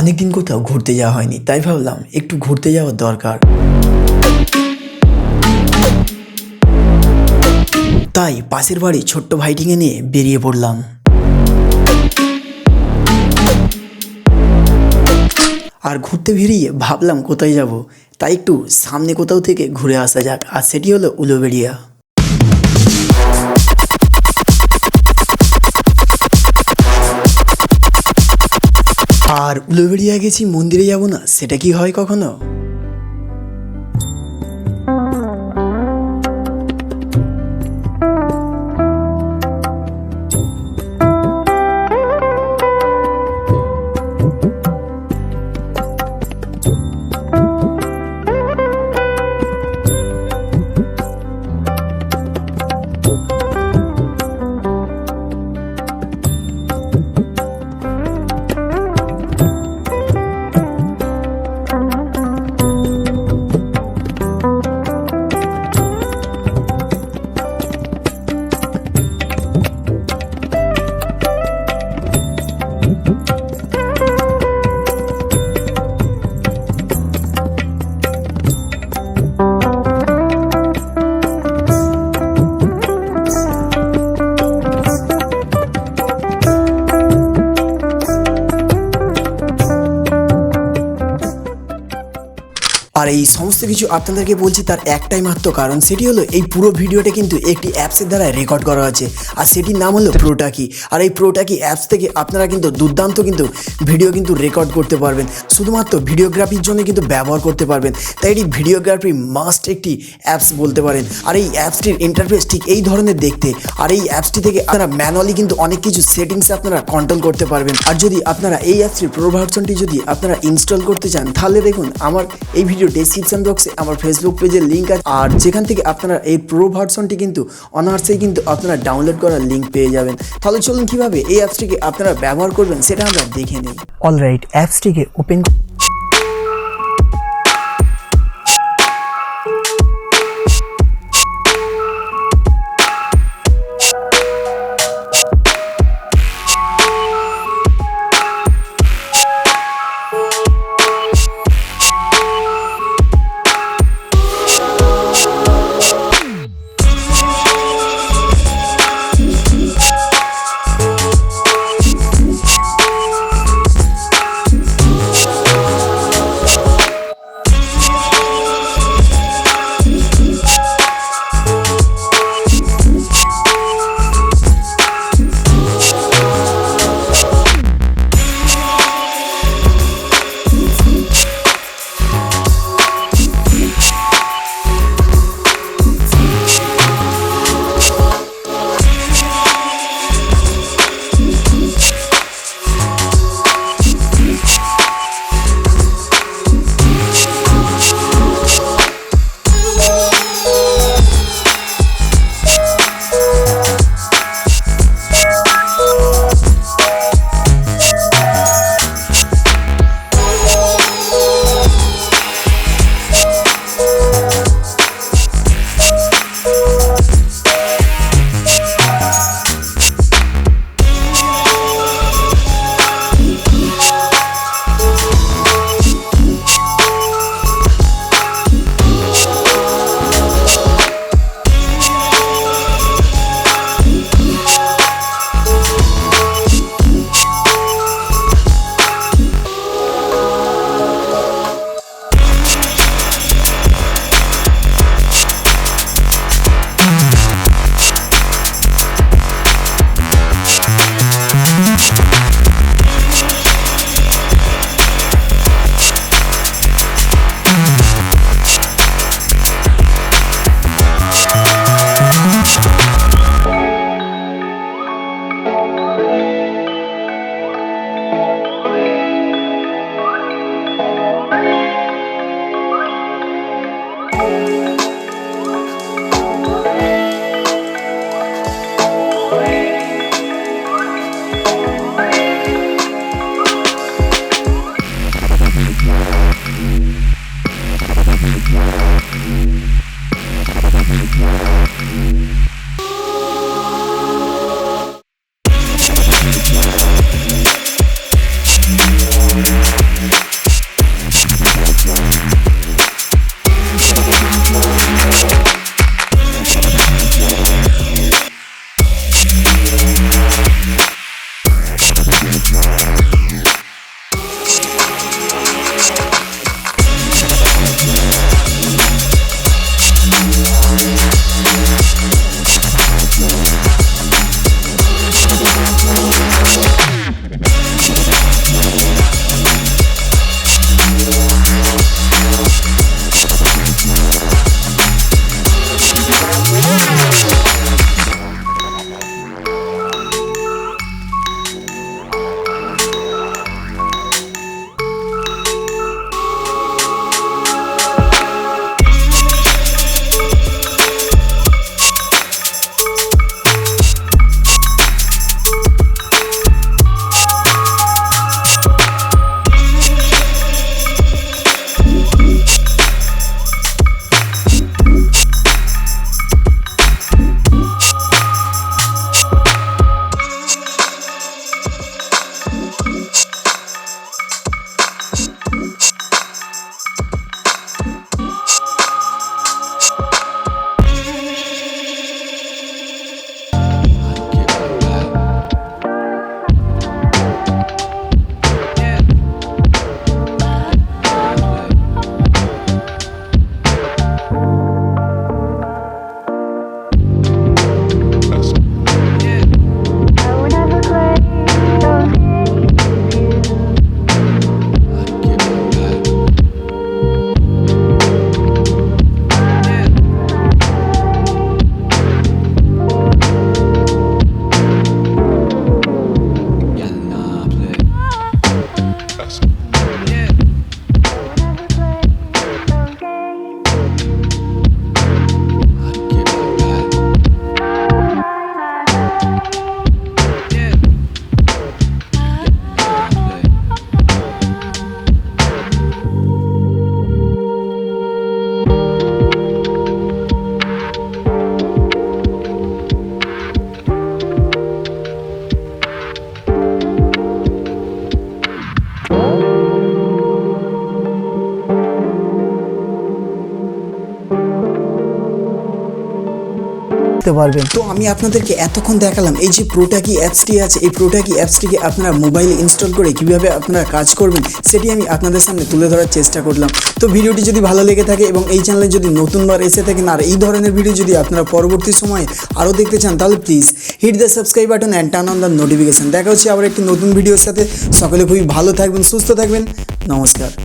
অনেকদিন কোথাও ঘুরতে যাওয়া হয়নি, তাই ভাবলাম একটু ঘুরতে যাওয়ার দরকার। তাই পাশের বাড়ি ছোট্ট ভাইটিকে নিয়ে বেরিয়ে পড়লাম। আর ঘুরতে বেরিয়ে ভাবলাম কোথায় যাব, তাই একটু সামনে কোথাও থেকে ঘুরে আসা যাক, আর সেটি হলো উলুবেড়িয়া। আর উলুবেড়িয়া গেছি মন্দিরে যাব না, সেটা কি হয় কখনো? আর এই সমস্ত কিছু আপনাদেরকে বলছি তার একটাই মাত্র কারণ, সেটি হলো এই পুরো ভিডিওটা কিন্তু একটি অ্যাপসের দ্বারা রেকর্ড করা আছে, আর সেটির নাম হলো প্রোটাকি। আর এই প্রোটাকি অ্যাপস থেকে আপনারা কিন্তু দুর্দান্ত কিন্তু ভিডিও কিন্তু রেকর্ড করতে পারবেন, শুধুমাত্র ভিডিওগ্রাফির জন্য কিন্তু ব্যবহার করতে পারবেন। তাই এটি ভিডিওগ্রাফি মাস্ট একটি অ্যাপস বলতে পারেন। আর এই অ্যাপসটির ইন্টারফেস ঠিক এই ধরনের দেখতে, আর এই অ্যাপসটি থেকে আপনারা ম্যানুয়ালি কিন্তু অনেক কিছু সেটিংস আপনারা কন্ট্রোল করতে পারবেন। আর যদি আপনারা এই অ্যাপসটির প্রো ভার্সনটি যদি আপনারা ইনস্টল করতে চান, তাহলে দেখুন আমার এই ভিডিও ডেসক্রিপশন বক্সে আমার ফেসবুক পেজের লিঙ্ক আছে, আর যেখান থেকে আপনারা এই প্রো ভার্সনটি কিন্তু অনার্সেই কিন্তু আপনারা ডাউনলোড করার লিঙ্ক পেয়ে যাবেন। তাহলে চলুন কিভাবে এই অ্যাপসটিকে আপনারা ব্যবহার করবেন সেটা আমরা দেখে নিই। অলরাইট, অ্যাপসটিকে ওপেন পারবেন। তো আমি আপনাদেরকে এতক্ষণ দেখালাম এই যে প্রোটাকি অ্যাপসটি আছে, এই প্রোটাকি অ্যাপসটিকে আপনারা মোবাইলে ইনস্টল করে কিভাবে আপনারা কাজ করবেন সেটি আমি আপনাদের সামনে তুলে ধরার চেষ্টা করলাম। তো ভিডিওটি যদি ভালো লেগে থাকে এবং এই চ্যানেলে যদি নতুনবার এসে থাকেন আর এই ধরনের ভিডিও যদি আপনারা পরবর্তী সময়ে আরও দেখতে চান তাহলে please hit the subscribe button and turn on the notification. দেখা হচ্ছে আবার একটি নতুন ভিডিওর সাথে। সকলে খুবই ভালো থাকবেন, সুস্থ থাকবেন। নমস্কার।